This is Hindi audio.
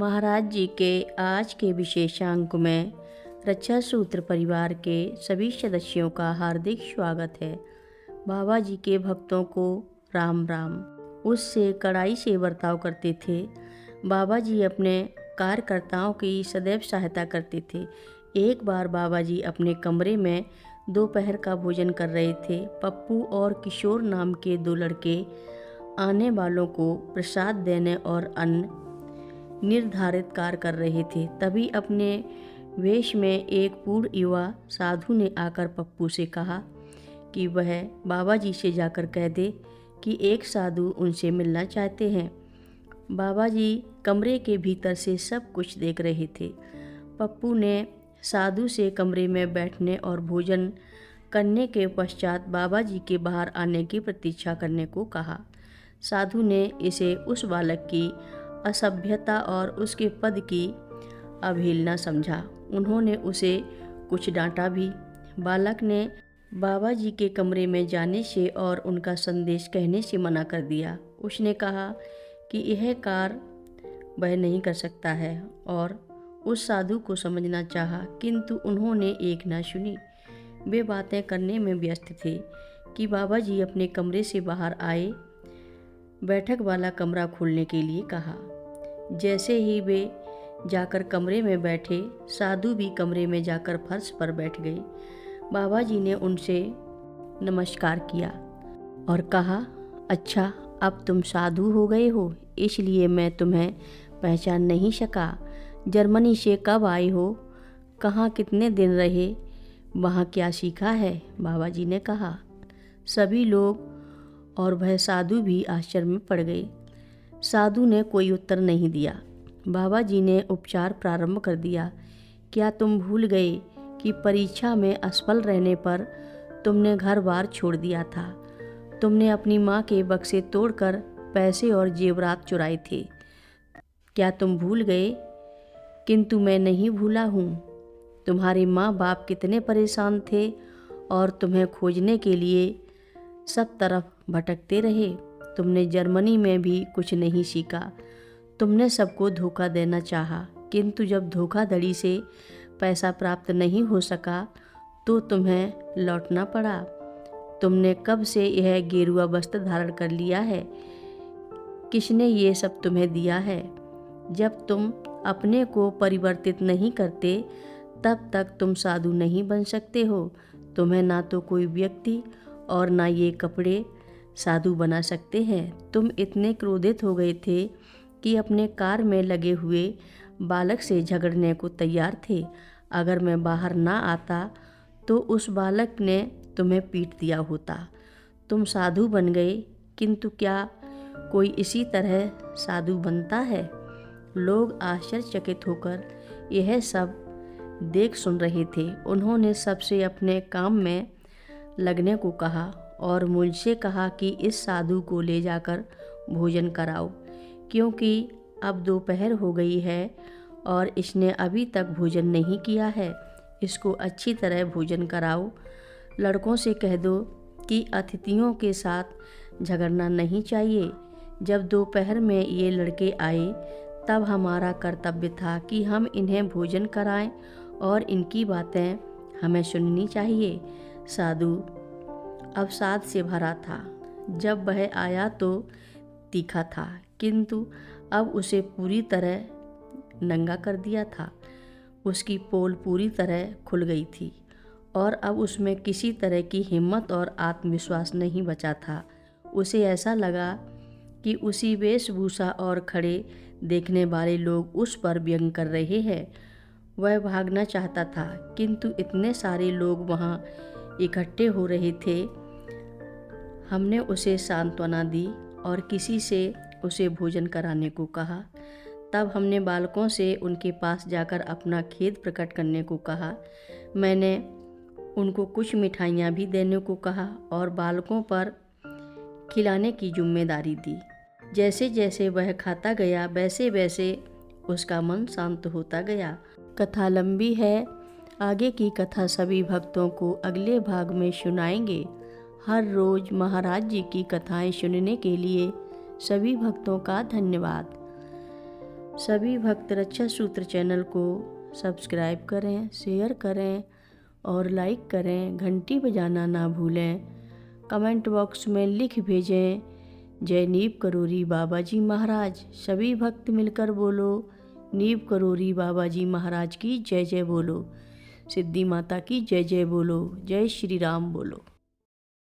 महाराज जी के आज के विशेषांक में रक्षा सूत्र परिवार के सभी सदस्यों का हार्दिक स्वागत है। बाबा जी के भक्तों को राम राम। उससे कड़ाई से बर्ताव करते थे। बाबा जी अपने कार्यकर्ताओं की सदैव सहायता करते थे। एक बार बाबा जी अपने कमरे में दोपहर का भोजन कर रहे थे। पप्पू और किशोर नाम के दो लड़के आने वालों को प्रसाद देने और अन्न निर्धारित कार्य कर रहे थे। तभी अपने वेश में एक पूर्ण युवा साधु ने आकर पप्पू से कहा कि वह बाबा जी से जाकर कह दे कि एक साधु उनसे मिलना चाहते हैं। बाबा जी कमरे के भीतर से सब कुछ देख रहे थे। पप्पू ने साधु से कमरे में बैठने और भोजन करने के पश्चात बाबा जी के बाहर आने की प्रतीक्षा करने को कहा। साधु ने इसे उस बालक की असभ्यता और उसके पद की अवहेलना समझा। उन्होंने उसे कुछ डांटा भी। बालक ने बाबा जी के कमरे में जाने से और उनका संदेश कहने से मना कर दिया। उसने कहा कि यह कार्य वह नहीं कर सकता है और उस साधु को समझना चाहा, किंतु उन्होंने एक न सुनी। वे बातें करने में व्यस्त थे कि बाबा जी अपने कमरे से बाहर आए। बैठक वाला कमरा खोलने के लिए कहा। जैसे ही वे जाकर कमरे में बैठे, साधु भी कमरे में जाकर फर्श पर बैठ गए। बाबा जी ने उनसे नमस्कार किया और कहा, अच्छा अब तुम साधु हो गए हो, इसलिए मैं तुम्हें पहचान नहीं सका। जर्मनी से कब आए हो? कहाँ कितने दिन रहे? वहाँ क्या सीखा है? बाबा जी ने कहा। सभी लोग और वह साधु भी आश्चर्य में पड़ गए। साधु ने कोई उत्तर नहीं दिया। बाबा जी ने उपचार प्रारंभ कर दिया। क्या तुम भूल गए कि परीक्षा में असफल रहने पर तुमने घर बार छोड़ दिया था? तुमने अपनी माँ के बक्से तोड़कर पैसे और जेवरात चुराए थे। क्या तुम भूल गए? किंतु मैं नहीं भूला हूँ। तुम्हारे माँ बाप कितने परेशान थे और तुम्हें खोजने के लिए सब तरफ भटकते रहे। तुमने जर्मनी में भी कुछ नहीं सीखा। तुमने सबको धोखा देना चाहा, किंतु जब धोखाधड़ी से पैसा प्राप्त नहीं हो सका तो तुम्हें लौटना पड़ा। तुमने कब से यह गेरुआ वस्त्र धारण कर लिया है? किसने ये सब तुम्हें दिया है? जब तुम अपने को परिवर्तित नहीं करते तब तक तुम साधु नहीं बन सकते हो। तुम्हें ना तो कोई व्यक्ति और ना ये कपड़े साधु बना सकते हैं। तुम इतने क्रोधित हो गए थे कि अपने कार में लगे हुए बालक से झगड़ने को तैयार थे। अगर मैं बाहर ना आता तो उस बालक ने तुम्हें पीट दिया होता। तुम साधु बन गए, किंतु क्या कोई इसी तरह साधु बनता है? लोग आश्चर्यचकित होकर यह सब देख सुन रहे थे। उन्होंने सबसे अपने काम में लगने को कहा और मुझसे कहा कि इस साधु को ले जाकर भोजन कराओ, क्योंकि अब दोपहर हो गई है और इसने अभी तक भोजन नहीं किया है। इसको अच्छी तरह भोजन कराओ। लड़कों से कह दो कि अतिथियों के साथ झगड़ना नहीं चाहिए। जब दोपहर में ये लड़के आए तब हमारा कर्तव्य था कि हम इन्हें भोजन कराएं और इनकी बातें हमें सुननी चाहिए। साधु अवसाद से भरा था। जब वह आया तो तीखा था, किंतु अब उसे पूरी तरह नंगा कर दिया था। उसकी पोल पूरी तरह खुल गई थी और अब उसमें किसी तरह की हिम्मत और आत्मविश्वास नहीं बचा था। उसे ऐसा लगा कि उसी वेशभूषा और खड़े देखने वाले लोग उस पर व्यंग कर रहे हैं। वह भागना चाहता था, किंतु इतने सारे लोग वहाँ इकट्ठे हो रहे थे। हमने उसे सांत्वना दी और किसी से उसे भोजन कराने को कहा। तब हमने बालकों से उनके पास जाकर अपना खेद प्रकट करने को कहा। मैंने उनको कुछ मिठाइयाँ भी देने को कहा और बालकों पर खिलाने की जिम्मेदारी दी। जैसे जैसे वह खाता गया वैसे वैसे उसका मन शांत होता गया। कथा लंबी है। आगे की कथा सभी भक्तों को अगले भाग में सुनाएंगे। हर रोज़ महाराज जी की कथाएं सुनने के लिए सभी भक्तों का धन्यवाद। सभी भक्त रक्षा सूत्र चैनल को सब्सक्राइब करें, शेयर करें और लाइक करें। घंटी बजाना ना भूलें। कमेंट बॉक्स में लिख भेजें, जय नीव करोरी बाबा जी महाराज। सभी भक्त मिलकर बोलो, नीव करोरी बाबा जी महाराज की जय जय बोलो। सिद्धि माता की जय जय बोलो। जय श्री राम बोलो।